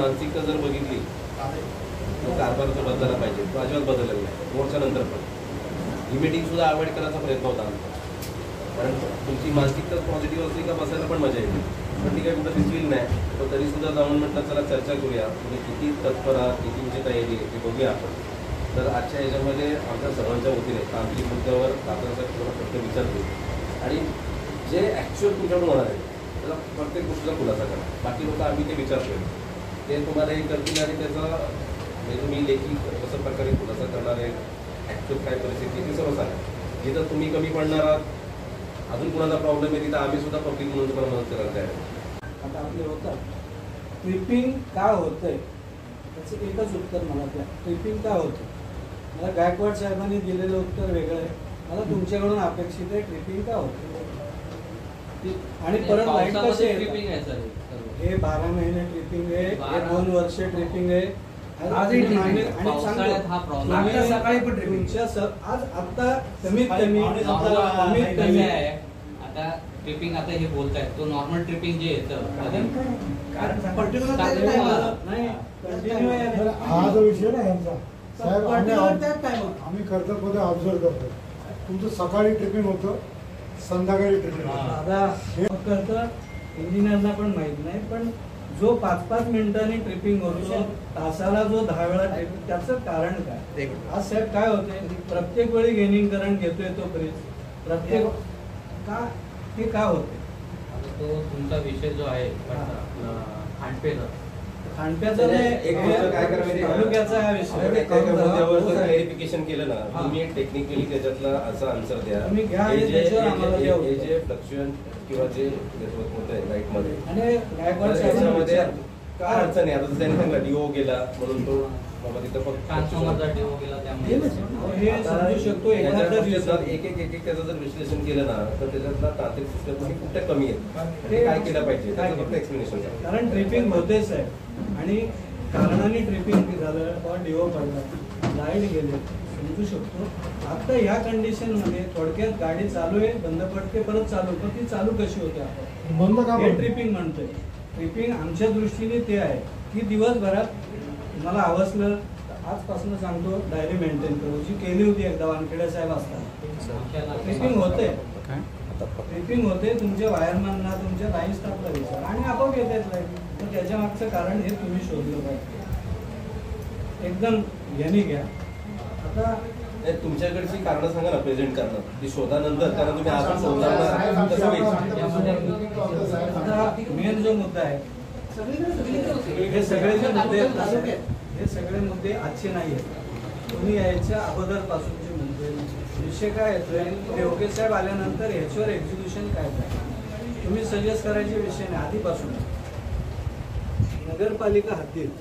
मानसिकता जर बघितली तो कारभार तो बदलायला पाहिजे, तो अजिबात बदललेला नाही रोडच्या नंतर पण. ही मीटिंग सुद्धा अवॉइड करायचा प्रयत्न होता आमचा, कारण तुमची मानसिकता पॉझिटिव्ह असली का बसायला पण मजा येते. पण ती काही कुठं दिसलेली नाही, तर तरी सुद्धा जाऊन म्हटलं चला चर्चा करूया, तुम्ही किती तत्पर आहात, किती तुमची तयारी आहे ती बघूया आपण. तर आजच्या ह्याच्यामध्ये आमच्या सर्वांच्या वतीने तांत्रिक मुद्द्यावर आपण फक्त विचार करू आणि जे ॲक्च्युअल तुमच्याकडून होणार आहे त्याला प्रत्येक गोष्टीचा खुलासा करा. बाकी लोक आम्ही ते विचार करू, ते तुम्हाला हे करतील आणि त्याचा म्हणजे तुम्ही लेखी कसं प्रकारे खुलासा करणार आहे, ॲक्च्युअल काय परिस्थिती ती सर्व सांगा. जिथं तुम्ही कमी पडणार आहात, अजून कुणाचा प्रॉब्लेम आहे तिथं आम्ही सुद्धा पब्लिक म्हणून तुम्हाला मदत करायला तयार आहे. आता आपले होतं ट्रिपिंग का होतंय त्याचं एकच उत्तर मला द्या. ट्रिपिंग का होतं? मला गायकवाड साहेबांनी दिलेलं उत्तर वेगळं आहे, मला तुमच्याकडून अपेक्षित आहे ट्रिपिंग का होतं. आणि परत लाईट कसे ट्रिपिंग आहे सर? हे 12 महिने ट्रिपिंग आहे, हे 2 वर्ष ट्रिपिंग आहे. आजही सकाळी पण तुमच्या आज आता कमीत कमी आहे. आता ट्रिपिंग आता हे बोलतायत तो नॉर्मल ट्रिपिंग जे येतं हा जो विषय ना यांचा साहेब आम्ही कर्तव्य ऑब्झर्व करतो. तुमचं सकाळी ट्रिपिंग होतं, संध्याकाळी ट्रिपिंग दादा हे करतं इंजिनियरला पण माहित नाही, पण जो 5-5 मिनिटांनी ट्रिपिंग होतो, तासाला जो 10 वेळा ट्रिपिंग, त्याचं कारण काय? आज साहेब काय होते, प्रत्येक वेळी गेनिंग करंट घेतोय तो फ्रीज प्रत्येक का हे का होते? तो तुमचा विषय जो आहे खांडपेचा खांडप्याचा तालुक्याचा हा विषय व्हेरिफिकेशन केलं ना तुम्ही टेक्निकली त्याच्यातला असा आन्सर द्या. हे जे फ्लक्च्युएशन किंवा जे होत आहे लाईटमध्ये त्याच्यामध्ये काय अडचण आहे? आता त्यांनी सांगितलं डिओ गेला म्हणून तो बाबा तिथं फक्त ट्रान्सफॉर्मरचा डिओ गेला त्यामुळे हे समजू शकतो. एक त्याचं जर विश्लेषण केलं ना तर त्याच्यातला तांत्रिक सिस्टम कुठे कमी आहे, ते काय केलं पाहिजे त्याचं फक्त एक्सप्लेनेशन. कारण ट्रिपिंग होतेच आहे आणि कारणाने ट्रिपिंग झालं किंवा डिओ पडला, लाईट गेले, समजू शकतो. आता ह्या कंडिशन मध्ये थोडक्यात गाडी चालू आहे, बंद पडते, परत चालू, पण ती चालू कशी होते? आपण बंद का ट्रिपिंग म्हणतोय. ट्रिपिंग आमच्या दृष्टीने ते आहे की दिवसभरात मला आवसलं, आजपासून सांगतो डायरी मेंटेन करू, जी केली होती एकदा वानखेडे साहेब असताना. ट्रिपिंग होते, ट्रिपिंग होते, तुमच्या वायरमॅनना तुमच्या लाईन स्टाफला विचार आणि आपोआप येत आहेत लाईट. तर त्याच्या मागचं कारण हे तुम्ही शोधलं पाहिजे, एकदम याने घ्या. आता तुमच्याकडची कारणं सांगा ना, प्रेझेंट करणं ती शोधा नंतर, कारण तुम्ही आज शोधणार कसं मेन जो मुद्दा आहे, हे सगळे जे मुद्दे आहेत हे सगळे मुद्दे आजचे नाही आहेत, तुम्ही यायच्या अगोदरपासूनचे मुद्दे. विषय काय येतोय, योगेश साहेब आल्यानंतर ह्याच्यावर एक्झिक्युशन काय काय तुम्ही सजेस्ट करायचे विषय नाही. आधीपासून नगरपालिका हद्दीत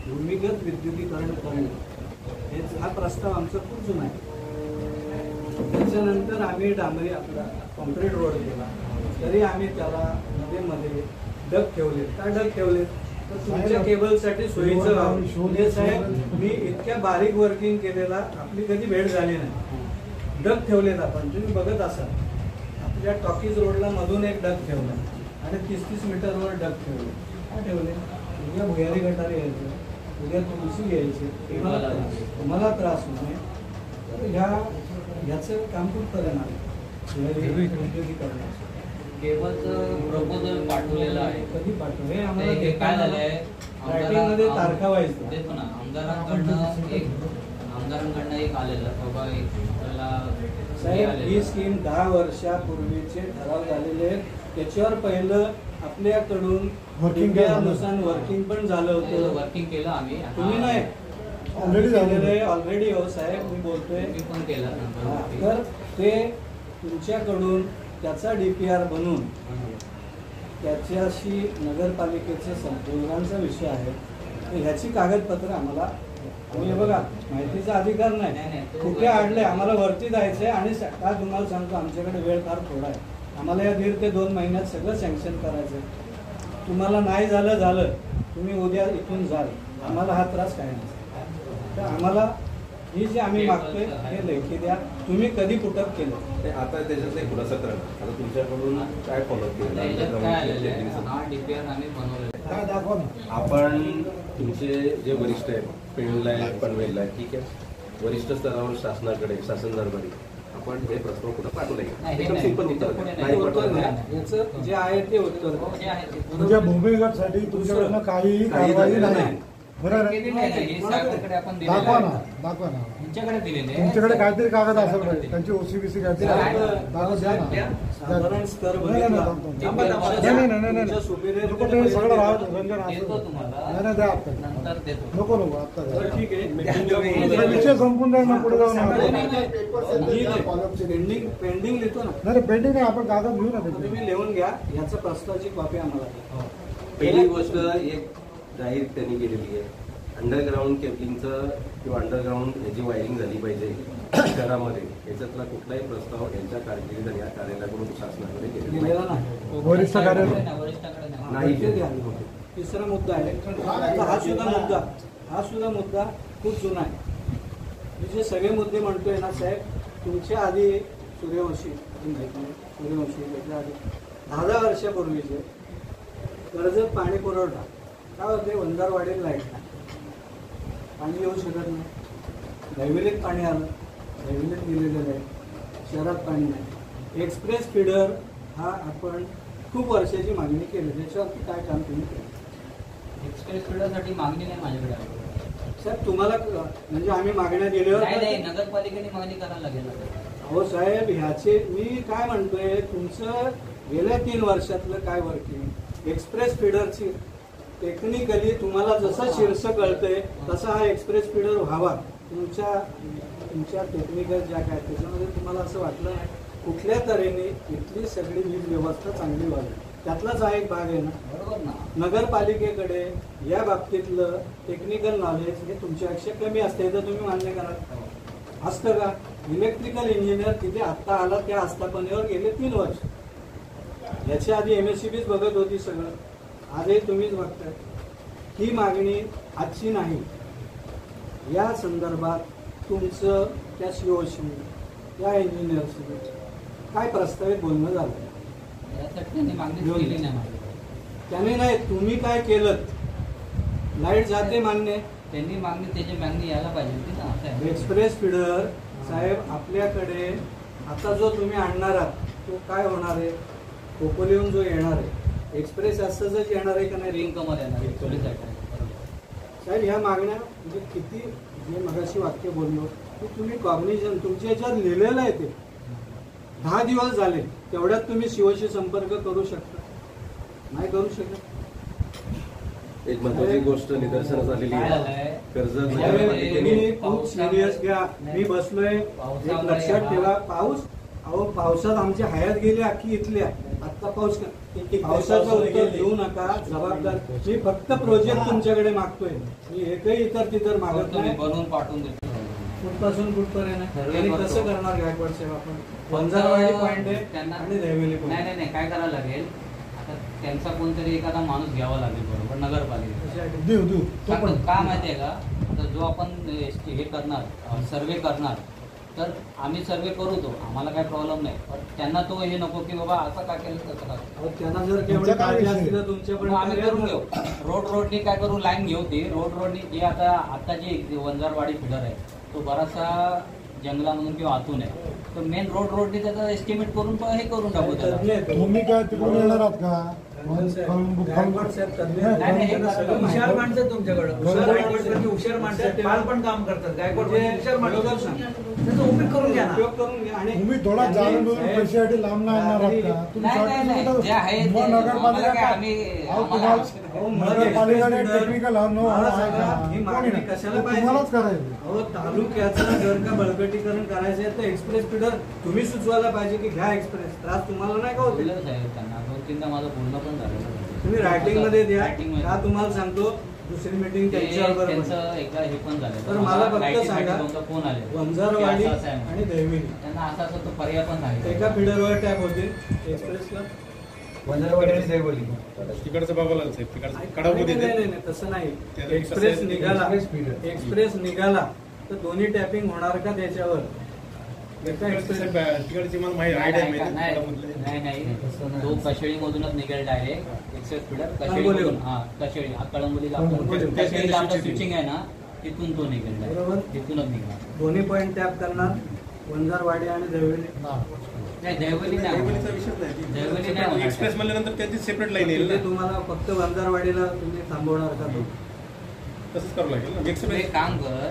भूमिगत विद्युतीकरण करणं हा प्रस्ताव आमचा खूप जुना आहे. त्याच्यानंतर आम्ही डांबरी आपला कॉन्क्रीट रोड केला, तरी आम्ही त्याला मध्ये डग ठेवले. का डग ठेवले? तर तुमच्या केबलसाठी सोयीचं व्हावं. साहेब मी इतक्या बारीक वर्किंग केलेला आपली कधी भेट झाली नाही. डग ठेवलेत आपण, तुम्ही बघत असाल आपल्या टॉकीज रोडला मधून एक डग ठेवला आणि 30-30 मीटरवर डग ठेवले. काय ठेवले? उद्या भुयारी गटारी यायचं, उद्या तुमची यायची, तुम्हाला त्रास होऊ नये. तर ह्याचं काम खूप करणार करण्याचं. केबलचं प्रपोजल पाठवलेलं आहे. कधी पाठवलं? हे आम्हाला काय झालंय, रायटिंगमध्ये तारखा व्हायचं देतो ना. आमदारांकडनं एक आलेलं बाबा, एक साहेब ही स्कीम 10 वर्षापूर्वीचे ठराव झालेले आहेत. त्याच्यावर पहिलं आपल्याकडून वर्किंग वर्किंग पण झालं होतं. वर्किंग केलं आम्ही, तुम्ही नाही ऑलरेडी हो साहेब, मी बोलतोय मी पण केलं. तर ते तुमच्याकडून त्याचा DPR बनवून त्याच्याशी नगरपालिकेचे संबोधनांचा विषय आहे. तर ह्याची कागदपत्र आम्हाला, आम्ही बघा माहितीचा अधिकार नाही, कुठे अडले आम्हाला वरती जायचंय आणि काय तुम्हाला सांगतो आमच्याकडे वेळ फार थोडा आहे. आम्हाला या 1.5 ते 2 महिन्यात सगळं सँक्शन करायचं. तुम्हाला नाही झालं तुम्ही उद्या इथून जाल, आम्हाला हा त्रास काय नाही. तर आम्हाला ही जे आम्ही मागतोय हे लेखी द्या. तुम्ही कधी पुटअप केलं? आता त्याच्यात एक खुलासा करा. आता तुमच्याकडून काय फॉलो केलं? हा DPR आम्ही बनवलेला काय दाखवा ना. आपण तुमचे जे वरिष्ठ आहेत, पेणला आहे, पनवेलला आहे, ठीक आहे, वरिष्ठ स्तरावर शासनाकडे, शासन दरबारी आपण हे प्रस्ताव कुठं पाठवले एकदम सिंपल उत्तर नाही पाठवलं. याचं जे आहे ते उत्तर जे आहे ते तुमच्या भूमिगतसाठी तुमच्याकडनं काहीही काही कारवाई झालेलं नाही. नाही. बरोबर आहे? केलेलं आहे. हे साहेबांकडे आपण दिलेलं दाखवा आहे. ना, दाखवा ना. तुमच्याकडे दिलेले आहे. तुमच्याकडे काहीतरी कागद असेल पाहिजे, त्यांची ओसीबीसी काहीतरी साहेब, कागद द्या ना. साधारण स्तर नाही, नाही, बघितला. नाही, थांबा, थांबा. नाही, नाही, नाही, नाही, तुमच्या नाही. superior नको ते सगळं राहू दे, रंजन देतो असं. तुम्हाला. नाही, नाही, द्या आता. नंतर देतो. नको नको आता द्या. बरं, ठीक आहे आता विषय संपून जाईल ना पुढे जाऊन. नाही, नाही नाही, पेंडिंग लिहितो ना नाही, पेंडिंग नाही, आपण कागद घेऊ ना त्याचे. तुम्ही लिहून घ्या. याचं प्रस्तावाची कॉपी आम्हाला द्या. पहिली गोष्ट एक जाहीर त्यांनी केलेली आहे, अंडरग्राऊंड केबलिंगचं किंवा अंडरग्राऊंड याची वायरिंग झाली पाहिजे शहरामध्ये, याच्यातला कुठलाही प्रस्ताव यांच्या कारकिर्दीत आणि या कार्यालयाकडून शासनाकडे केलेला लिहिलेला नाही. नाही. वरिष्ठ कार्यालय. वरिष्ठाकडे नाही. नाही. ते द्या. तिसरा मुद्दा आहे. आता हा सुद्धा मुद्दा खूप जुना आहे. मी जे सगळे मुद्दे म्हणतोय ना साहेब, तुमच्या आधी सूर्यवंशी त्याच्या आधी 10 वर्षापूर्वीचे कर्जत पाणी पुरवठा काय होते, वंजारवाडीला लाईट नाही, पाणी येऊ शकत नाही. दैविलीत पाणी आलं, दैविलीत गेलेलं आहे, शहरात पाणी नाही. एक्सप्रेस फीडर हा आपण खूप वर्षाची मागणी केली, त्याच्यावरती काय काम तुम्ही केलं? एक्सप्रेस फीडरसाठी मागणी नाही माझ्याकडे. साहेब तुम्हाला म्हणजे आम्ही मागण्या दिल्यावर नाही नाही, नगरपालिकेने मागणी करायला लागेल. हो साहेब, ह्याचे मी काय म्हणतोय, तुमचं गेल्या 3 वर्षातलं काय वर्किंग एक्सप्रेस फीडरची टेक्निकली तुम्हाला जसं शीर्ष कळतंय तसा हा एक्सप्रेस फीडर व्हावा. तुमच्या टेक्निकल ज्या काय त्याच्यामध्ये तुम्हाला असं वाटलं कुठल्या तऱ्हेने इथली सगळी वीज व्यवस्था चांगली व्हावी, त्यातलाच हा एक भाग आहे ना. बरोबर ना. नगरपालिकेकडे या बाबतीतलं टेक्निकल नॉलेज हे तुमच्यापेक्षा कमी असते तर तुम्ही मान्य करा. असतं का? इलेक्ट्रिकल इंजिनियर तिथे आत्ता आला त्या आस्थापनेवर गेले 3 वर्ष. याच्या आधी MSCBच बघत होती सगळं, आजही तुम्हीच बघताय. ही मागणी आजची नाही. या संदर्भात तुमचं त्या COशी त्या इंजिनियरशी काय प्रस्तावित बोलणं झालं? यासाठी त्यांनी मागणी केली नाही माझ्याकडे. त्याने नाही, तुम्ही काय केलं? लाईट जाते मान्य, त्यांनी त्याची मागणी यायला पाहिजे होती ना. असं आहे. एक्सप्रेस फीडर साहेब आपल्याकडे आता जो तुम्ही आणणार आहात तो काय होणार आहे? खोपोलीहून जो येणार आहे एक्सप्रेस असंच येणार आहे का नाही? रिंग कमर येणार आहे, चोलीसाठी. साहेब ह्या मागण्या म्हणजे किती, जे मगाशी वाक्य बोललो की तुम्ही कॉग्निजन तुमच्या याच्यात लिहिलेलं आहे ते 10 दिवस झाले, तेवढ्यात तुम्ही शिवशी संपर्क करू शकता? नाही करू शकत. एक महत्वाची गोष्ट निदर्शनास आलेली काय आहे, झालंय? कर्जत तुम्ही नगरपालिकेने खूप सिरियस घ्या. मी बसलोय, एक लक्षात ठेवा. पावसात आमची हयात गेली अख्खी इथल्या. आता पावसाचं उत्तर देऊ नका, जबाबदार. मी फक्त प्रोजेक्ट तुमच्याकडे मागतोय, मी एकही इतर तितर मागत तुम्ही नाही. बनवून पाठवून देतो. कुठपासून कुठपर्यंत सर्वे आणि करतो. कसं करणार गायकवाड साहेब आपण? वंजारवाडी पॉईंट आहे त्यांना आणि देविली नाही पॉईंट. नाही नाही, काय करायला लागेल आता, त्यांचा कोणतरी एखादा माणूस घ्यावा लागेल, बरोबर, नगरपालिका. देऊ देऊ तो पण. का माहितीये का, आता जो आपण हे करणार, सर्वे करणार, तर आम्ही सर्वे करू, तो आम्हाला काही प्रॉब्लेम नाही. पण त्यांना तो हे नको की बाबा असं का केलं तसं का. अहो, त्यांना जर तुमच्या केवढं काय काळजी विषय? असती तर मग तुमच्यापर्यंत आम्ही करून घेऊ. रोडनी काय करू, लाईन घेऊ. ती रोडनी जे आता जे वंजारवाडी फिडर आहे तो बराचसा जंगलामधून किंवा आतून आहे, तर मेन रोडनी त्याचा एस्टिमेट करून हे करून टाकू त्याला. तज्ञ आहेत. तुम्ही काय तिकडून येणार आहात का? गायकवाड साहेब तज्ञ आहेत. नाही, नाही, हे त्यांना सगळं हुशार माहिती हुशार माणसं आहेत तुमच्याकडे. हुशार माणसं आहेत. फार पण काम करतात. गायकवाड म्हणजे हुशार माणसं बरोबर आहेत. सांग. त्याचा उपयोग करून घ्या ना. उपयोग करून घ्या. आणि तुम्ही थोडा जाणून बुजून साहेब, पैशासाठी लांब नाही येणार आहात का? तुम्ही नाही, नाही, नाही. शॉर्ट जे आहे ते मग नगरपालिका आम्हाला काय, काय? आम्ही- अहो, आम्हाला- अहो, नगरपालिकेने express टेक्निकल मला सांगा, ही मागणी कशाला पाहिजे? तुम्हालाच करायचं. अहो, तालुक्याचं जर का बळकटीकरण करायचं आहे तर एक्सप्रेस फीडर तुम्ही सुचवायला पाहिजे की घ्या एक्सप्रेस. त्रास तुम्हाला नाही का होते? बोललं साहेब त्यांना, 2-3दा माझं बोलणं पण झालं. तुम्ही रायटिंग मध्ये द्या. Writing मध्ये. का तुम्हाला सांगतो, दुसरी मीटिंग त्यांच्याबरोबर त्यांचं एकदा हे पण झालं. तर मला फक्त लाईटी सांगा, तुमचा फोन आले, वंजारवाडी की असं आहे म्हणून. आणि देविली त्यांना असा असा तो पर्याय पण नाही. एका फीडरवर टॅप होते एक्सप्रेसला. तिकडचं बघायला साहेब, तिकडचं नाही, कडावमध्ये नाही, नाही, नाही, तसं नाही. त्याचं एक्सप्रेस कसं- निघाला, एक्सप्रेस feeder. एक्सप्रेस निघाला तर दोन्ही टॅपिंग होणार का त्याच्यावर? तिकडची मला माहिती आयडिया नाही तो कशेळी मधूनच निघेल direct access feeder Kasheli Kasheli कळंबोलीला कशेळीला आपलं स्विचिंग आहे ना तिथून तो निघेल बरोबर. तिथूनच निघणार. दोन्ही पॉईंट टॅप करणार, वंजारवाडी आणि देवळी. नाही दहिवली नाही दहिवली नाही होणार. एक्सप्रेस म्हणल्यानंतर त्यांची सेपरेट लाईन येईल म्हणजे तुम्हाला फक्त वंजारवाडीला तुम्ही थांबवणार का तो? तसंच करावं लागेल ना तुम्ही एक्सप्रेस. एक काम कर,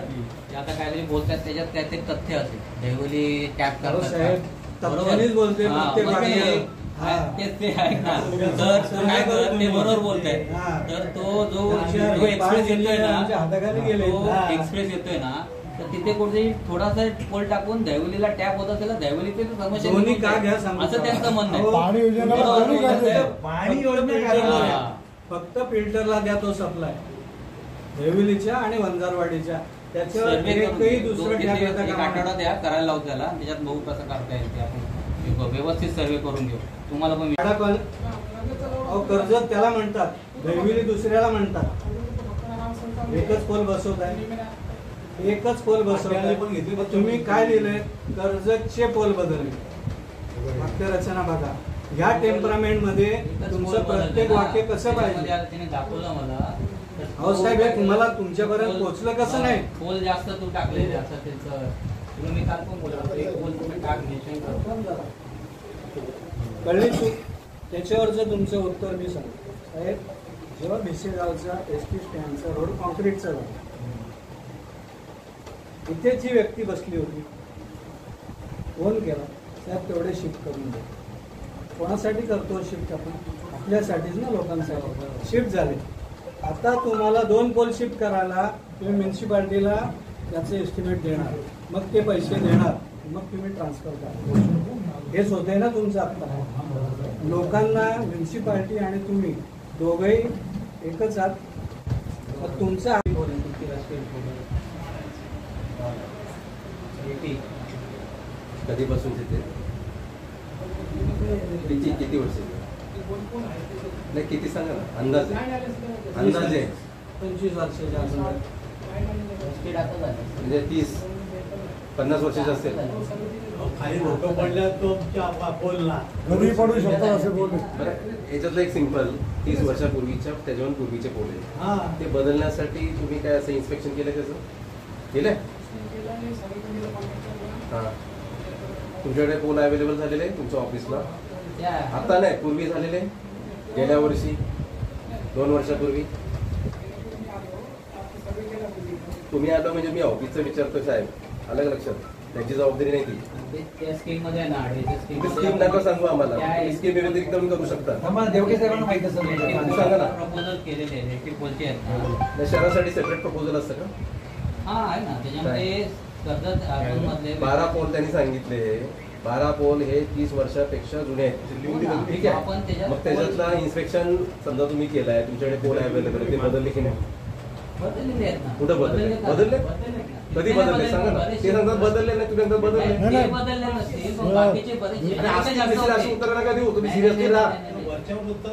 ते आता काहीतरी बोलतात त्याच्यात काहीतरी तथ्य असेल. दहिवली टॅप अहो करतात साहेब, तथ्यानेच बोलते हा, प्रत्येक मग ते- वाक्य. हा, तेच ते आहे ना. तर तू काय कर, ते बरोबर बोलताय. हा. तर तो जो आमच्या एक्सप्रेस येतोय ना, आमच्या हाताखाली गेले. तो हा. एक्सप्रेस येतोय ना, तर तिथे कुठेतरी थोडासा पोल टाकून दहिवलीला टॅप होत असेल, दहिवलीचे समस्या दोन्ही निघून का जाईल. घ्या सांगू असं का? त्यांचं म्हणणं अहो, आहे. पाणी योजनेला बरोबर दोन्ही बोलताय. गरजेचं. पाणी योजना फक्त फिल्टरला द्या तो सप्लाय, देविलीच्या आणि वंजारवाडीच्या. त्याच्यावर सर्वे एकही दुसरं टॅप येतं एक का? आठवडा द्या, करायला लावू त्याला. त्याच्यात बघू कसं करता येईल ते आपण व्यवस्थित सर्वे करून घेऊ. तुम्हाला पण वाडा पण अहो कर्जत त्याला म्हणतात, देविली दुसऱ्याला म्हणतात. एकच पोल बसवत आहे, एकच पोल बसवत आहे. तुम्ही काय लिहिलंय? कर्जतचे पोल बदलले. वाक्यरचना बघा. ह्या टेम्परामेंट मध्ये तुमचं प्रत्येक वाक्य कसं पाहिजे? त्याने दाखवलं मला. अहो साहेब, हे तुम्हाला तुमच्यापर्यंत पोहोचलं कसं नाही? पोल जास्त तू टाकलेले असं त्याचं. तुम्ही काल पण बोला एक पोल तुम्ही टाक निश्चय करा. कळली चूक. त्याच्यावरचं तुमचं उत्तर मी सांगतो साहेब. जेव्हा भिसेगावचा एस टी स्टँडचा रोड कॉन्क्रीटचा झाला, इथे जी व्यक्ती बसली होती, फोन केला, साहेब तेवढे शिफ्ट करून दे. कोणासाठी करतो शिफ्ट आपण? आपल्यासाठीच ना, लोकांसाठी. शिफ्ट झाले. आता तुम्हाला 2 पोल शिफ्ट करायला तुम्ही म्युन्सिपाल्टीला त्याचं एस्टिमेट देणार, मग ते पैसे देणार, मग तुम्ही ट्रान्सफर करा. हेच होतंय ना तुमचं आता. लोकांना म्युन्सिपाल्टी आणि तुम्ही दोघंही एकच आहात. मग तुमचं कधीपासून तिथे किती वर्ष? नाही किती सांगा ना, अंदाजे अंदाजे 25 वर्षाच्या अगोदर. म्हणजे 30-50 वर्षाचे असेल. खाली लोक पडल्या तो पोलला कधी पडू शकतो असे बोलले. बरं, याच्यातलं एक सिंपल 30 वर्षापूर्वीच्या त्याच्यावर पूर्वीचे पोल आहे, हा ते बदलण्यासाठी तुम्ही काय असं इन्स्पेक्शन केलं त्याचं? केलंय? हां, तुमच्याकडे पोल अवेलेबल झालेले आहे तुमच्या ऑफिसला? आता नाही, पूर्वी झालेले, गेल्या वर्षी 2 वर्षापूर्वी. तुम्ही आलो म्हणजे मी ऑफिसचं विचारतोय साहेब, आलं का लक्षात? त्याची जबाबदारी नाही ती. त्या स्कीम मध्ये आहे ना, स्कीम नका सांगू आम्हाला, स्कीम व्यतिरिक्त तुम्ही करू शकता. देवके साहेबांना माहिती असेल. सांगा ना. प्रपोजल केलेले आहे, पोलचे आहेत. नाही, शहरासाठी सेपरेट प्रपोजल असतं का? हा आहे ना, त्याच्यामध्ये कर्जत अर्बन मधले 12 पोल त्यांनी सांगितले. 12 पोल हे 30 वर्षापेक्षा जुने आहेत. ठीक आपण आहे, त्याच्यात मग त्याच्यातला इन्स्पेक्शन समजा तुम्ही केलाय, तुमच्याकडे पोल अवेलेबल आहे, ते बदलले की नाही? बदललेले आहेत ना. कुठं बदलले? बदलले? कधी बदलले सांगा ना. ते सांगतात बदलले नाही, तुम्ही सांगतात बदलले. नाही, ते बदलले नसतील, पण बाकीचे बरेचसे अशी उत्तर नका देऊ, तुम्ही सिरियसली राहा.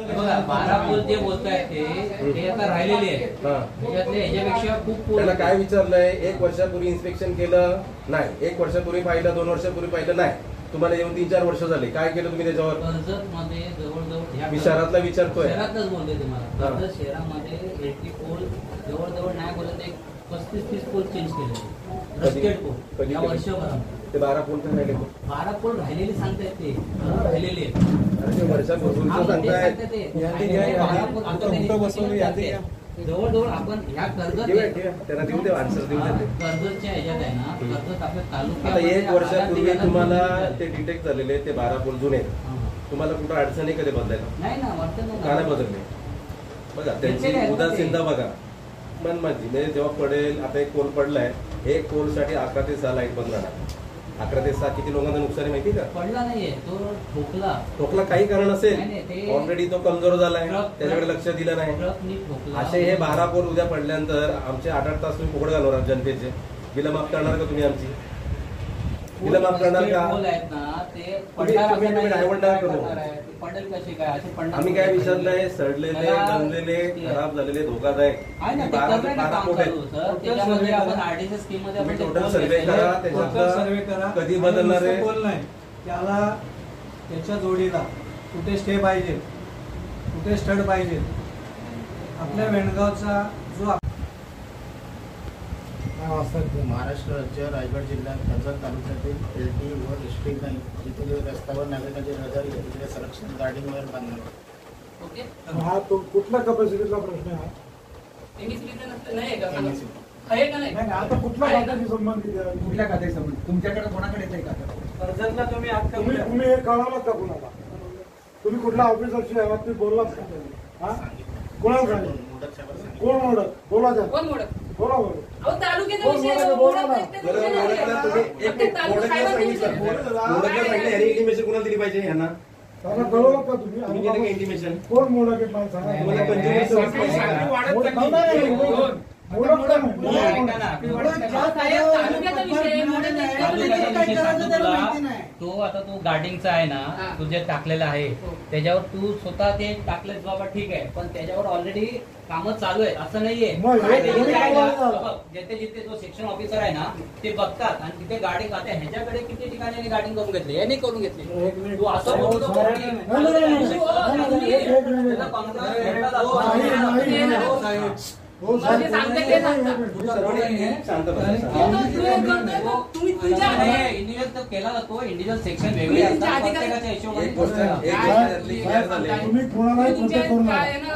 बघा, 12 पोल जे बोलतायत ते आता राहिलेले आहेत. हा. त्याच्यातले ह्याच्यापेक्षा खूप पोल त्याला काय विचारलंय? 1 वर्षापूर्वी इन्स्पेक्शन केलं नाही, 1 वर्षापूर्वी पाहिलं, 2 वर्षापूर्वी पाहिलं नाही, तुम्हाला येऊन 3-4 वर्ष झाले, काय केलं तुम्ही त्याच्यावर? कर्जत मध्ये जवळजवळ मी शहरातला विचारतोय. शहरातच बोलतोय तुम्हाला. हा. कर्जत शहरामध्ये 80 पोल जवळजवळ नाही बोलत, एक 35-30 पोल चेंज केले. रस्टेड पोल कधी- या वर्षभरात ते 12 पोल तर राहिले. 12 पोल राहिलेले सांगतायत ते. राहिलेले आहेत. अरे ते वर्षापूर्वीचं हा, मग ते सांगताय. सांगतायत ते. यादी घ्या, राहिलेले 12 पोल आता आता त्यांनी कुठं बसवलं, यादी घ्या. जवळजवळ आपण ह्या कर्जत ठेवा, त्यांना देऊ दे, आन्सर देऊ दे. कर्जतच्या ह्याच्यात आहे ना, कर्जत आपल्या आता तालुक्यामध्ये 1 वर्षापूर्वी आता तुम्हाला ते ते डिटेक्ट झालेले ते 12 पोल जुने आहेत. हा. तुम्हाला कुठं अडचण आहे कधी बदलायला? नाही ना, वाटतं का नाही ना. बदलले? बघा घेतलेले त्यांची आहेत ना उदासीनता ते. बघा. मन माझी म्हणजे जेव्हा पडेल, आता एक पोल पडलाय, 1 पोलसाठी 11 ते 6 लाईट बंद राहणार. 11 ते 6 किती लोकांचं नुकसान आहे माहिती का? पडला नाहीये तो, ठोकला. ठोकला काही कारण असेल, नाही, ते- ऑलरेडी तो कमजोर झालाय, ट्रक- त्याच्याकडे लक्ष दिलं नाही. ट्रकनी ठोकला. असे हे 12 पोल उद्या पडल्यानंतर आमचे 8-8 तास तुम्ही फुकट घालवणार जनतेचे. बिलं माफ करणार का तुम्ही आमची? तिला माफ करणार का? पोल आहेत ना ते तुम्ही डायव्हर्ट नका करू. पडेल कसे काय असे पडणार आम्ही काय विचारलंय? सडलेले, गंजलेले, खराब झालेले, धोकादायक आहे ना, ते बारा करतोय ना बारा काम फूट आहेत. चालू, सर. त्याच्यामध्ये आपण आरडीसी स्कीम मध्ये तुम्ही आपण ते टोटल पोल सर्वे घेतलेले करा. आहेत. टोटल सर्वे करा. कधी बदलणार आहे? आणि नुसतं पोल नाही, त्याला त्याच्या जोडीला कुठे स्टे पाहिजे, कुठे स्टड पाहिजे. आपल्या वेणगावचा जो महाराष्ट्र राज्य रायगड जिल्ह्यात कर्जत तालुक्यातील एलटी व डिस्ट्रिक्ट लाईन जिथे रस्त्यावर नागरिकांची रहदारी आहे तिथे संरक्षण गार्डिंगवर बांधणार. ओके. हा तो कुठल्या कपॅसिटीचा प्रश्न आहे? नाही आहे का? आहे का नाही? नाही आता कुठल्या खात्याशी संबंधित आहे? कुठल्या खात्याची संबंध तुमच्याकडे कोणाकडे येते का? कर्जतला तुम्ही तुम्ही हे कळवलं का कुणाला? तुम्ही कुठल्या ऑफिसरशी बाबतीत बोललात का? हा कोणाला सांगितलं? कोण मोडत? बोला द्या. कोण मोडत? बोला बरोबर. अहो तालुक्याचा कोण विषय मोडत? आहे, बोला मोडत ना. नसते तर बरं, विषय नाही. मोडकला तुम्ही फक्त तालुका साहेबांचा विषय आहे. मोडकला सांगितलं ह्याने इंटिमेशन कोणाला दिली पाहिजे यांना? त्याला कळवलं का तुम्ही? तुम्ही केलं का इंटिमेशन? कोण मोडक आहे मला सांगा. तुम्हाला पंचवीस वर्ष पैसे का? मोडक नाही, नाही, मोडक ऐका ना. अहो, साहेब, तालुक्याचा विषय आहे, मोडत नसते तर तालुक्याचा विषय विषय सांगतो आहे. तुला. तो आता तू गार्डिंगचा आहे ना, हा. तू जे टाकलेलं आहे हो. त्याच्यावर तू स्वतः ते टाकलेस बाबा ठीक आहे, पण त्याच्यावर ऑलरेडी कामं चालू आहेत असं नाहीये. मग हे जिथे कोणी आहे ना, कामाला बघ, जिथे जो सेक्शन ऑफिसर आहे ना ते बघतात आणि तिथे गार्डिंग आता ह्याच्याकडे किती ठिकाणी गार्डिंग करून घेतली, याने करून घेतली. एक मिनिट. तू असं बोलतो हो, का? साहेब. नाही, नाही, नाही, नाही. त्याला contract भेटतात असं. नाही, नाही, हो, साहेब. हो मला जे सांगतात ते सांगतात. तुम्ही सर्वांनी शांत बसा. तो जो करतोय तो तुम्ही तुमच्या इंडिव्हिज्युअल तर केला जातो, इंडिव्हिज्युअल सेक्शन वेगळे असतात प्रत्येकाच्या हिशोबाने. एक गोष्ट यातली clear झाली. तुम्ही कोणालाही तुमच्या खोटं करू नका. काय आहे ना,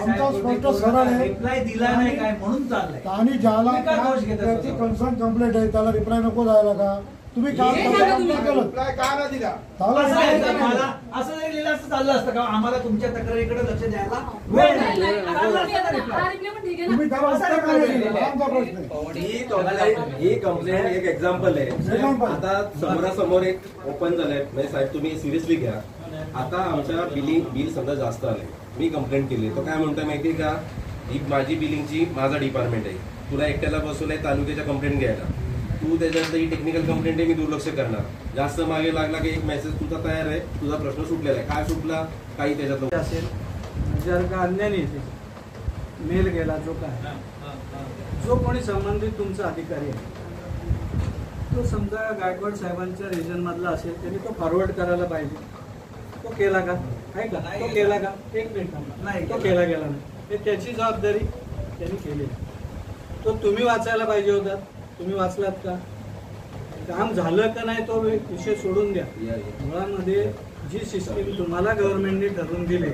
आमचा स्पष्ट सरळ आहे. रिप्लाय दिला नाही काय म्हणून चाललंय. आणि ज्याला तुम्ही काय दोष घेता त्याची स्वतःवर? कन्सर्न कंप्लेंट आहे त्याला रिप्लाय नको द्यायला का? तुम्ही काम हे सांगा तुम्ही. केलं असं आहे त्याला का मला? असं जरी लिहिलं असं चाललं असतं का? आम्हाला तुमच्या तक्रारीकडे लक्ष द्यायला वेळ नाही, नाही. नाही, चाललं हा असतं का reply? reply पण ठीक आहे ना. तुम्ही त्याला उत्तर का नाही दिलं? हा आमचा प्रश्न आहे. ही कंप्लेंट एक एक्झाम्पल आहे. Example. आता समोरासमोर एक ओपन झालंय म्हणजे साहेब तुम्ही सिरियसली घ्या. आता आमच्या बिल समजा जास्त आले, मी कंप्लेंट केली, तो काय म्हणतोय माहितीये का? ही माझी बिलिंगची माझा डिपार्टमेंट आहे, तुला एकट्याला बसवलंय तालुक्याच्या कंप्लेंट घ्यायला, तू त्याच्यानंतर ही टेक्निकल कंप्लेंट आहे, मी दुर्लक्ष करणार. जास्त मागे लागला की एक मेसेज तुझा तयार आहे, तुझा प्रश्न सुटलेला आहे. काय सुटला? काही त्याच्यात असेल जर का अन्याने मेल गेला जो काय जो कोणी संबंधित तुमचा अधिकारी आहे तो समजा गायकवाड साहेबांच्या रिजन मधला असेल त्यांनी तो फॉरवर्ड करायला पाहिजे. तो केला का? आहे का? तो केला का? एक मिनिट थांबा. नाही, तो केला गेला नाही. हे त्याची जबाबदारी त्यांनी केली. तो तुम्ही वाचायला पाहिजे होता. तुम्ही वाचलात का? काम झालं का नाही तो विषय सोडून द्या. मुळामध्ये जी सिस्टीम तुम्हाला गव्हर्नमेंटने ठरवून दिली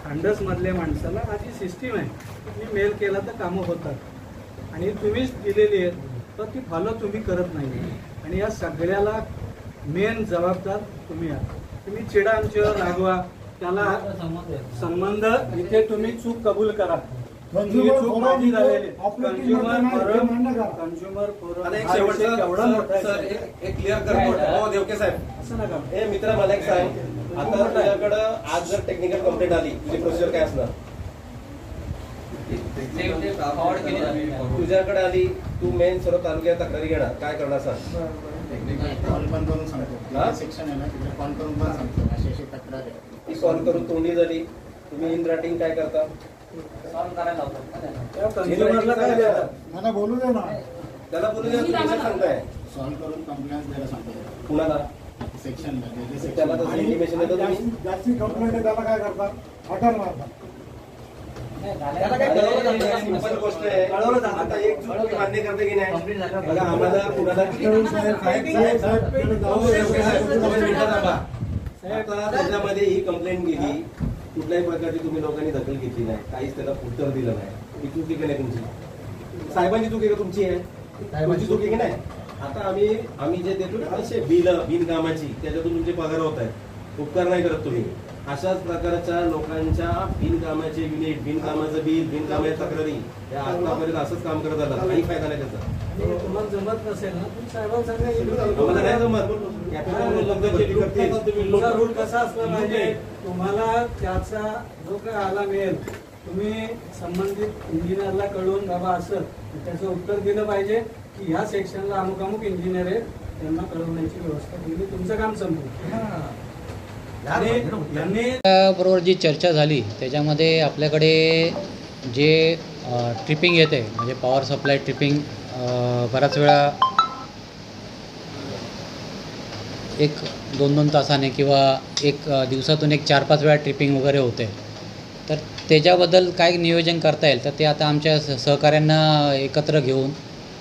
खंडस मधल्या माणसाला हा जी सिस्टीम आहे तुम्ही मेल केला तर कामं होतात आणि तुम्हीच दिलेली आहेत तर ती फॉलो तुम्ही करत नाही. आणि या सगळ्याला मेन जबाबदार तुम्ही आहात. तुम्ही चिडा आमच्यावर लागवा त्याला संबंध इथे तुम्ही चूक कबूल करा. Consumer चूक forum माझी झालेली. operating मध्ये नाही, हे मान्य करा. कंझ्युमर आता एक शेवटचा केवढा मोठा आहे सर, साहेब. एक क्लिअर करतो. हो देवके साहेब, असं नका. ए मित्रा मला एक सांग, आता तुझ्याकडं आज जर टेक्निकल कंप्लेंट आली, तुझी प्रोसिजर काय असणार? फॉरवर्ड केली जाते. तुझ्याकडे आली, तू मेन सर्व तालुक्यात तक्रारी घेणार, काय करणार सांग? कॉल पण करून सांगतो. हा? सेक्शन आहे ना तिथे कॉल करून पण सांगतो अशी अशी तक्रार आहे. ती सॉल्व्ह करून तोंडी झाली, तुम्ही इन रायटिंग काय करता? सॉल्व्ह करायला लावतात ना त्यांना. त्या कंझ्युमरला काय देतात? मला बोलू दे ना. त्याला बोलू द्या, तुम्ही कसं सांगताय सॉल्व्ह करून कंप्लेंट द्यायला सांगतो. कुणाला? सेक्शनला त्याला तसं इंटिमेशन येतं तुम्ही? जास्ती कंप्लेंट आहे त्याला काय करतात? हटार मारतात. नाही, त्याला काय कळवलं जातं? आता सिंपल गोष्ट आहे. कळवलं जातं. आता एक चूक तुम्ही मान्य करते की Complete नाही? झालं. बघा आम्हाला कुणाला आता त्याच्यामध्ये ही कंप्लेंट गेली, कुठल्याही प्रकारची तुम्ही लोकांनी दखल घेतली नाही, काहीच त्याला उत्तर दिलं नाही. ही चूक आहे की नाही तुमची? साहेबांची चूक आहे का तुमची आहे? तुमची चूक आहे की नाही? आता आम्ही जे देतो ना पैसे बिनकामाची, त्याच्यातून तुमचे पगार होत आहेत, उपकार नाही करत तुम्ही. अशाच प्रकारच्या लोकांच्या बिनकामाचे युनिट, बिनकामाचं बिल, बिनकामाच्या तक्रारी या आतापर्यंत असंच काम करत आलं, काही फायदा नाही त्याचा. आणि तुम्हाला जमत नसेल ना तुम्ही साहेबांना सांगा आम्हाला नाही जमत. कॅपिटल लोक भरती करतील. तुमचा रूल कसा असला पाहिजे तुम्हाला त्याचा जो काय आला मिळेल तुम्ही संबंधित इंजिनियरला कळवून बाबा असं त्याचं उत्तर दिलं पाहिजे. की ह्या सेक्शनला अमुक अमुक इंजिनियर आहेत, त्यांना कळवण्याची व्यवस्था केली, तुमचं काम संपलं. आणि यांनी बरोबर जी चर्चा झाली त्याच्यामध्ये आपल्याकडे जे ट्रिपिंग येते म्हणजे पॉवर सप्लाय ट्रिपिंग बऱ्याच वेळा 1-2 तासाने किंवा दिवसातून 4-5 वेळा ट्रिपिंग वगैरे होते. तर त्याच्याबद्दल काय नियोजन करता येईल तर ते आता आमच्या सहकाऱ्यांना एकत्र घेऊन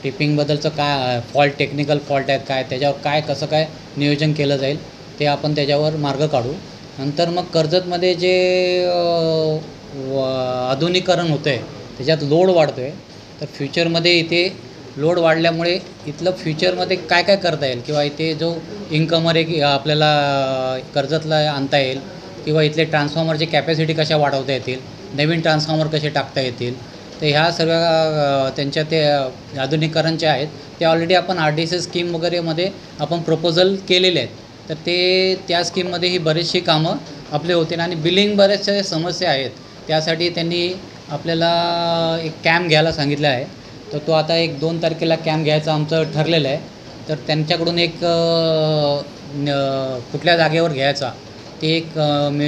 ट्रिपिंगबद्दलचं काय फॉल्ट टेक्निकल फॉल्ट आहेत काय त्याच्यावर काय कसं काय नियोजन केलं जाईल ते आपण त्याच्यावर मार्ग काढू. नंतर मग कर्जतमध्ये जे आधुनिकीकरण होतं आहे त्याच्यात लोड वाढतो आहे. तर फ्युचरमध्ये इथे लोड वाढल्यामुळे इथलं फ्युचरमध्ये काय काय करता येईल किंवा इथे जो इन्कमर एक आपल्याला कर्जतला आणता येईल किंवा इथले ट्रान्सफॉर्मरचे कॅपॅसिटी कशा वाढवता येतील, नवीन ट्रान्सफॉर्मर कसे टाकता येतील. तर ह्या सर्व त्यांच्या ते आधुनिकीकरणचे आहेत ते ऑलरेडी आपण RDSS स्कीम वगैरेमध्ये आपण प्रपोजल केलेले आहेत. तर ते त्या स्कीममध्ये ही बरीचशी कामं आपले होतील आणि बिलिंग बऱ्याचशा समस्या आहेत त्यासाठी त्यांनी आपल्याला एक कॅम्प घ्यायला सांगितलं आहे. तर तो आता 1-2 तारखेला कॅम्प घ्यायचं आमचं ठरलेलं आहे. तर त्यांच्याकडून एक कुठल्या जागेवर घ्यायचा ते एक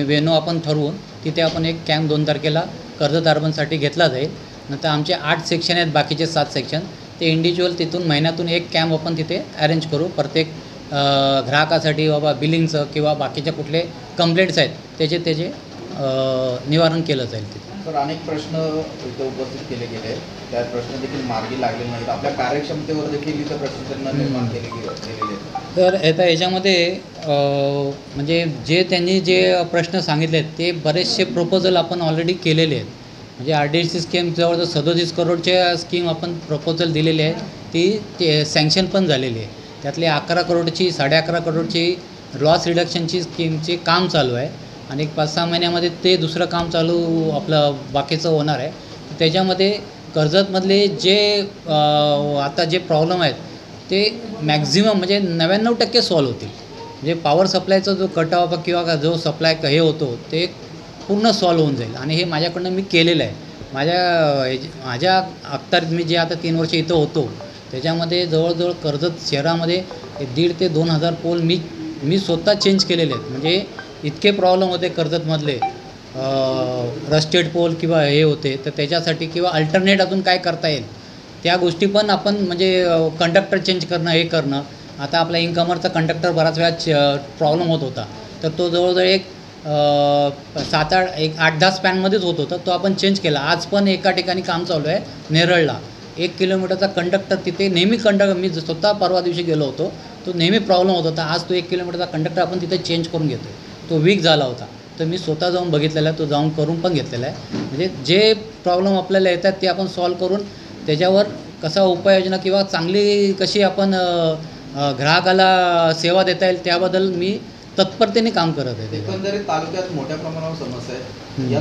वेन्यू आपण ठरवून तिथे आपण एक कॅम्प 2 तारखेला कर्जत अर्बनसाठी घेतला जाईल. नंतर आमचे 8 सेक्शन आहेत, बाकीचे 7 सेक्शन ते इंडिव्हिज्युअल तिथून महिन्यातून एक कॅम्प आपण तिथे अरेंज करू. प्रत्येक ग्राहकासाठी बाबा बिलिंगचं किंवा बाकीचे कुठले कंप्लेंट्स आहेत त्याचे निवारण केलं जाईल तिथे. सर अनेक प्रश्न इथे उपस्थित केले गेले, त्या प्रश्न देखील मार्गी लागले नाहीत. आपल्या कार्यक्षमतेवर देखील इथं प्रश्न त्यांना निर्माण केलेले आहेत. तर आता याच्यामध्ये म्हणजे जे त्यांनी जे प्रश्न सांगितले ते बरेचसे प्रपोजल आपण ऑलरेडी केलेले आहेत. म्हणजे RDSS स्कीम जवळजवळ 37 करोडच्या स्कीम आपण प्रपोजल दिलेली आहे ती सँक्शन पण झालेली आहे. त्यातले 11 करोडची 11.5 करोडची लॉस रिडक्शनची स्कीमचे काम चालू आहे आणि 5-6 महिन्यामध्ये ते दुसरं काम चालू आपलं बाकीचं होणार आहे. त्याच्यामध्ये कर्जतमधले जे आता जे प्रॉब्लेम आहेत ते मॅक्झिमम म्हणजे 99% सॉल्व्ह होतील. म्हणजे पॉवर सप्लायचा जो कट ऑफ किंवा जो सप्लाय हे होतो ते पूर्ण सॉल्व्ह होऊन जाईल आणि हे माझ्याकडनं मी केलेलं आहे. माझ्या अखत्यारीत मी जे आता 3 वर्ष इथं होतो त्याच्यामध्ये जवळजवळ कर्जत शहरामध्ये 1,500 ते 2,000 पोल मी स्वतः चेंज केलेले आहेत. म्हणजे इतके प्रॉब्लेम होते कर्जतमधले रस्टेड पोल किंवा हे होते तर त्याच्यासाठी किंवा अल्टरनेट अजून काय करता येईल त्या गोष्टी पण आपण म्हणजे कंडक्टर चेंज करणं हे करणं. आता आपला इन्कमरचा कंडक्टर बराच वेळा प्रॉब्लेम होत होता तर तो जवळजवळ एक 8-10 स्पॅनमध्येच होत होता, तो आपण चेंज केला. आज पण एका ठिकाणी काम चालू आहे नेरळला 1 किलोमीटरचा कंडक्टर तिथे नेहमी मी स्वतः परवा दिवशी गेलो होतो, तो नेहमी प्रॉब्लेम होत होता. आज तो 1 किलोमीटरचा कंडक्टर आपण तिथे चेंज करून घेतो. तो वीक झाला होता तर मी स्वतः जाऊन बघितलेला आहे, तो जाऊन करून पण घेतलेला आहे. म्हणजे जे प्रॉब्लेम आपल्याला येतात ते आपण सॉल्व करून त्याच्यावर कसा उपाययोजना किंवा चांगली कशी आपण ग्राहकाला सेवा देता येईल त्याबद्दल मी तत्परतेने काम करत आहे. एकंदरीत तालुक्यात मोठ्या प्रमाणावर समस्या आहे. या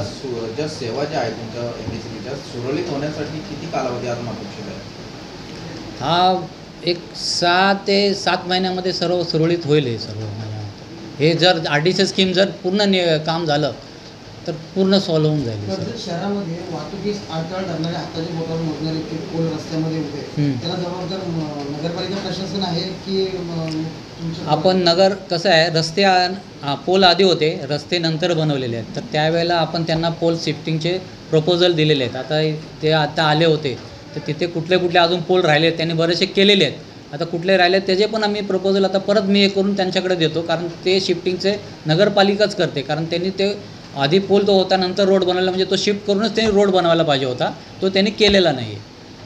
ज्या सेवा ज्या आहेत तुमच्या MSCBच्या सुरळीत होण्यासाठी किती कालावधी अजून अपेक्षित आहे? हा एक 6 ते 7 महिन्यामध्ये सर्व सुरळीत होईल. हे सर्व हे जर RDSS स्कीम जर पूर्ण काम झालं तर पूर्ण सॉल्व्ह होऊन जाईल. कर्जत शहरामध्ये वाहतुकीस अडथळा ठरणारे हाताच्या बोटावर मोजणारे पोल रस्त्यामध्ये उभे, त्याला जबाबदार नगरपालिका प्रशासन आहे की आपण नगर कसं आहे रस्ते पोल आधी होते, रस्ते नंतर बनवलेले आहेत. तर त्यावेळेला आपण त्यांना पोल शिफ्टिंगचे प्रपोजल दिलेले आहेत. आता आले होते तर तिथे कुठले अजून पोल राहिले त्यांनी बरेचसे केलेले आहेत. आता कुठले राहिले त्याचे पण आम्ही प्रपोजल आता परत मी हे करून त्यांच्याकडे देतो कारण ते शिफ्टिंगचे नगरपालिकाच करते. कारण त्यांनी ते आधी पोल तो होता नंतर रोड बनवला म्हणजे तो शिफ्ट करूनच त्यांनी रोड बनवायला पाहिजे होता, तो त्यांनी केलेला नाही.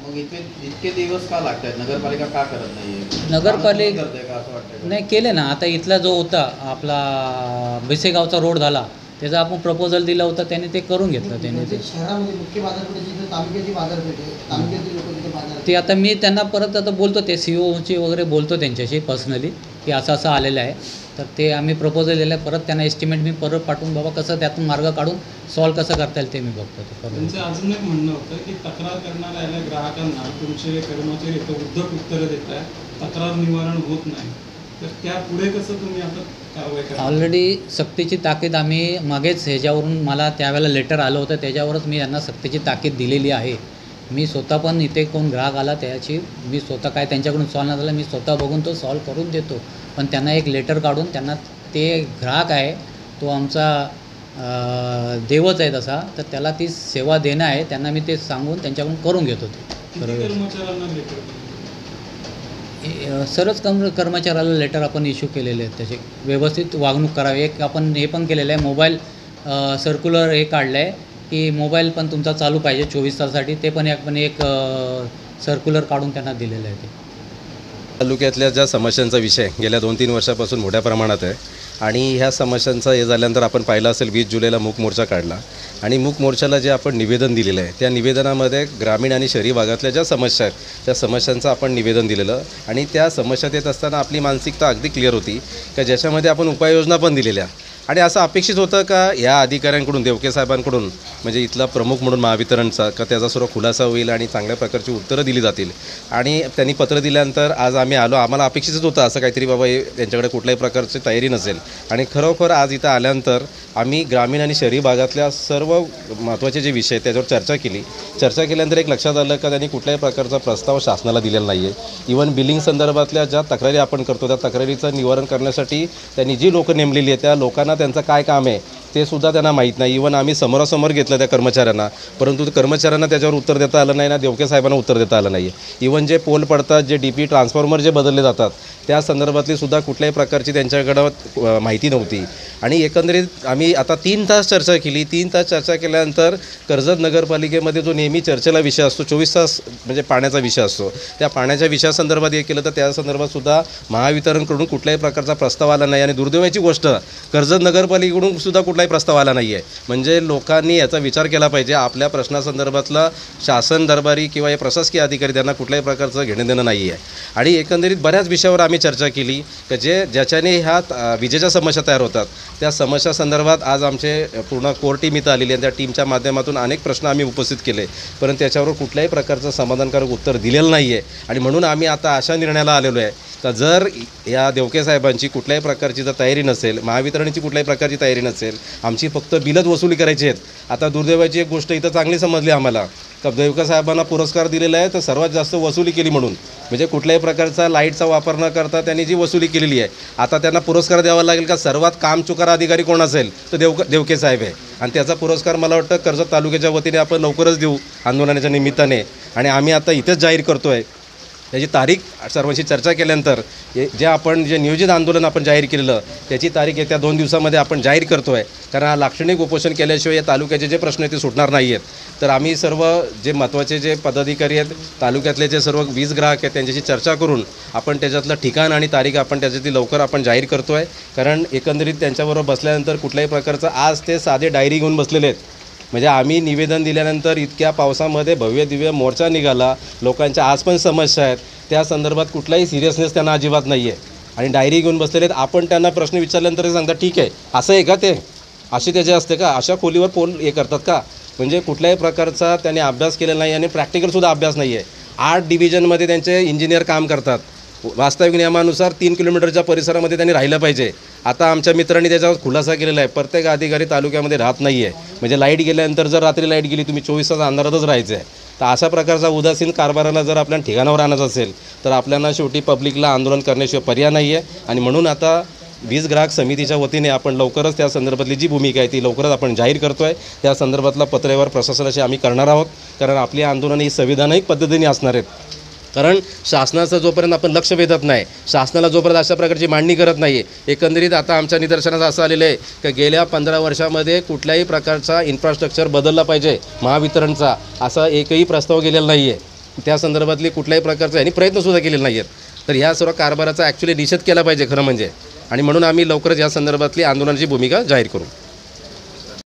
मग इतके दिवस का लागत आहेत? नगरपालिका का करत नाही? नगरपालिका असं वाटतं नाही केले ना. आता इथला जो होता आपला भिसेगावचा रोड झाला त्याचा आपण प्रपोजल दिला होता त्यांनी ते करून घेतलं. त्यांनी ते शहरामध्ये मुख्य बाजारपेठ जिथे तालुक्याची बाजारपेठ आहे, तालुक्यातील लोक तिथे बाजार ते आता मी त्यांना परत आता बोलतो ते COची वगैरे बोलतो त्यांच्याशी पर्सनली की असं आलेलं आहे. तर ते आम्ही प्रपोजल दिलं आहे, परत त्यांना एस्टिमेट मी परत पाठवून बाबा कसं त्यातून मार्ग काढून सॉल्व कसं करता येईल ते मी बघतो. त्यांचं अजून एक म्हणणं होतं की तक्रार करणाऱ्या ग्राहकांना तुमचे कर्मचारी इथं उद्धट उत्तरं देत आहे, तक्रार निवारण होत नाही. तर त्यापुढे कसं तुम्ही आता कारवाई करा? ऑलरेडी सक्तीची ताकीद आम्ही मागेच ह्याच्यावरून मला त्यावेळेला लेटर आलं होतं त्याच्यावरच मी यांना सक्तीची ताकीद दिलेली आहे मी स्वतः पण इथे कोण ग्राहक आला त्याची मी स्वतः काय त्यांच्याकडून सॉल्व नाही झाला मी स्वतः बघून तो सॉल्व करून देतो. पण त्यांना एक लेटर काढून त्यांना ते ग्राहक आहे तो आमचा देवच आहे तसा, तर त्याला ती सेवा देणं आहे, त्यांना मी ते सांगून त्यांच्याकडून करून घेतो ते. कर्मचाऱ्यांना लेटर सर्वच कर्मचाऱ्याला लेटर आपण इश्यू केलेले आहेत, त्याचे व्यवस्थित वागणूक करावी. एक आपण हे पण केलेलं आहे, मोबाईल सर्क्युलर हे काढलं आहे की मोबाईल पण तुमचा चालू पाहिजे 24 तासासाठी, ते पण आपण एक सर्क्युलर काढून त्यांना दिलेलं आहे. ते तालुक्यातल्या ज्या समस्यांचा विषय गेल्या 2-3 वर्षापासून मोठ्या प्रमाणात आहे आणि ह्या समस्यांचा हे झाल्यानंतर आपण पाहिलं असेल 20 जुलैला मूक मोर्चा काढला आणि मूक मोर्चाला जे आपण निवेदन दिलेलं आहे त्या निवेदनामध्ये ग्रामीण आणि शहरी भागातल्या ज्या समस्या आहेत त्या समस्यांचं आपण निवेदन दिलेलं आणि त्या समस्यात येत असताना आपली मानसिकता अगदी क्लिअर होती का ज्याच्यामध्ये आपण उपाययोजना पण दिलेल्या आणि असं अपेक्षित होतं का या अधिकाऱ्यांकडून देवके साहेबांकडून म्हणजे इथला प्रमुख म्हणून महावितरणचा का त्याचा सर्व खुलासा होईल आणि चांगल्या प्रकारची उत्तरं दिली जातील. आणि त्यांनी पत्र दिल्यानंतर आज आम्ही आलो, आम्हाला अपेक्षितच होतं असं काहीतरी बाबा हे त्यांच्याकडे कुठल्याही प्रकारची तयारी नसेल आणि खरोखर आज इथं आल्यानंतर आम्ही ग्रामीण आणि शहरी भागातल्या सर्व महत्त्वाचे जे विषय त्याच्यावर चर्चा केल्यानंतर एक लक्षात आलं का त्यांनी कुठल्याही प्रकारचा प्रस्ताव शासनाला दिलेला नाही आहे. इव्हन बिलिंग संदर्भातल्या ज्या तक्रारी आपण करतो त्या तक्रारीचं निवारण करण्यासाठी त्यांनी जी लोकं नेमलेली आहेत त्या लोकांना त्यांचं काय काम आहे ते सुद्धा त्यांना माहीत नाही. इव्हन आम्ही समोरासमोर घेतलं त्या कर्मचाऱ्यांना, परंतु कर्मचाऱ्यांना त्याच्यावर उत्तर देता आलं नाही ना देवके साहेबांना उत्तर देता आलं नाही. इव्हन जे पोल पडतात, जे DP ट्रान्सफॉर्मर जे बदलले जातात त्या संदर्भातली सुद्धा कुठल्याही प्रकारची त्यांच्याकडं माहिती नव्हती. आणि एकंदरीत आम्ही आता 3 तास चर्चा केली. 3 तास चर्चा केल्यानंतर कर्जत नगरपालिकेमध्ये जो नेहमी चर्चेला विषय असतो 24 तास म्हणजे पाण्याचा विषय असतो, त्या पाण्याच्या विषयासंदर्भात हे केलं तर त्या संदर्भात सुद्धा महावितरणकडून कुठल्याही प्रकारचा प्रस्ताव आला नाही. आणि दुर्दैवाची गोष्ट कर्जत नगरपालिकेकडून सुद्धा कुठलाही प्रस्ताव आला नाही आहे. म्हणजे लोकांनी याचा विचार केला पाहिजे, आपल्या प्रश्नासंदर्भातला शासन दरबारी किंवा हे प्रशासकीय अधिकारी त्यांना कुठल्याही प्रकारचं घेणं देणं नाही आहे. आणि एकंदरीत बऱ्याच विषयावर आम्ही चर्चा केली की ज्याच्याने ह्या विजेच्या समस्या तयार होतात त्या समस्या संदर्भात आज आमचे पूर्ण कोर टीम इथं आलेली आहे. त्या टीमच्या माध्यमातून अनेक प्रश्न आम्ही उपस्थित केले, परंतु त्याच्यावर कुठल्याही प्रकारचं समाधानकारक उत्तर दिलेलं नाही आहे. आणि म्हणून आम्ही आता अशा निर्णयाला आलेलो आहे का जर या देवके साहेबांची कुठल्याही प्रकारची जर तयारी नसेल, महावितरणची कुठल्याही प्रकारची तयारी नसेल, आमची फक्त बिलच वसुली करायची आहेत. आता दुर्दैवाची एक गोष्ट इथं चांगली समजली आम्हाला का देवके साहेबांना पुरस्कार दिलेला आहे तर सर्वात जास्त वसुली केली म्हणून, म्हणजे कुठल्याही प्रकारचा लाईटचा वापर न करता त्यांनी जी वसुली केलेली आहे आता त्यांना पुरस्कार द्यावा लागेल का सर्वात कामचुकार अधिकारी कोण असेल तर देवके साहेब आहे. आणि त्याचा पुरस्कार मला वाटतं कर्जत तालुक्याच्या वतीने आपण लवकरच देऊ आंदोलनाच्या निमित्ताने. आणि आम्ही आता इथेच जाहीर करतो आहे त्याची तारीख सर्वांशी चर्चा केल्यानंतर जे नियोजित आंदोलन आपण जाहीर केलेलं त्याची तारीख येत्या 2 दिवसामध्ये आपण जाहीर करतो आहे. कारण हा लाक्षणिक उपोषण केल्याशिवाय या तालुक्याचे जे प्रश्न आहेत ते सुटणार नाही आहेत. तर आम्ही सर्व जे महत्त्वाचे जे पदाधिकारी आहेत तालुक्यातले जे सर्व 20 ग्राहक आहेत त्यांच्याशी चर्चा करून आपण त्याच्यातलं ठिकाण आणि तारीख आपण त्याच्यातली लवकर आपण जाहीर करतो आहे. कारण एकंदरीत त्यांच्याबरोबर बसल्यानंतर कुठल्याही प्रकारचं आज ते साधे डायरी घेऊन बसलेले आहेत. म्हणजे आम्ही निवेदन दिल्यानंतर इतक्या पावसामध्ये भव्य दिव्य मोर्चा निघाला, लोकांच्या आज पण समस्या आहेत, त्या संदर्भात कुठलाही सिरियसनेस त्यांना अजिबात नाही आहे आणि डायरी घेऊन बसलेले आहेत. आपण त्यांना प्रश्न विचारल्यानंतर सांगतात ठीक आहे असं आहे का, ते असे त्याचे असते का, अशा खोलीवर पोल हे करतात का. म्हणजे कुठल्याही प्रकारचा त्यांनी अभ्यास केलेला नाही आणि प्रॅक्टिकलसुद्धा अभ्यास नाही आहे. 8 डिव्हिजनमध्ये त्यांचे इंजिनियर काम करतात. वास्तविक नियमानुसार 3 किलोमीटरच्या परिसरामध्ये त्यांनी राहिलं पाहिजे. आता आमच्या मित्रांनी त्याच्यावर खुलासा केलेला आहे प्रत्येक अधिकारी तालुक्यामध्ये राहत नाही आहे. म्हणजे लाईट गेल्यानंतर जर रात्री लाईट गेली तुम्ही 24 तास अंधारातच राहायचं आहे. तर अशा प्रकारचा उदासीन कारभाराला जर आपल्याला ठिकाणावर आणायचं असेल तर आपल्याला शेवटी पब्लिकला आंदोलन करण्याशिवाय पर्याय नाही आहे. आणि म्हणून आता 20 ग्राहक समितीच्या वतीने आपण लवकरच त्या संदर्भातली जी भूमिका आहे ती लवकरच आपण जाहीर करतो आहे. त्या संदर्भातला पत्रव्यवहार प्रशासनाशी आम्ही करणार आहोत. कारण आपली आंदोलन ही संविधानिक पद्धतीने असणार आहेत. कारण शासनाचं जोपर्यंत आपण लक्ष वेधत नाही, शासनाला जोपर्यंत अशा प्रकारची मांडणी करत नाही आहे, एकंदरीत आता आमच्या निदर्शनास असं आलेलं आहे की गेल्या 15 वर्षामध्ये कुठल्याही प्रकारचा इन्फ्रास्ट्रक्चर बदलला पाहिजे महावितरणचा असा एकही प्रस्ताव गेलेला नाही आहे. त्या संदर्भातली कुठल्याही प्रकारचा यांनी प्रयत्नसुद्धा केलेले नाही आहेत. तर ह्या सर्व कारभाराचा ॲक्च्युली निषेध केला पाहिजे खरं म्हणजे. आणि म्हणून आम्ही लवकरच या संदर्भातली आंदोलनाची भूमिका जाहीर करू.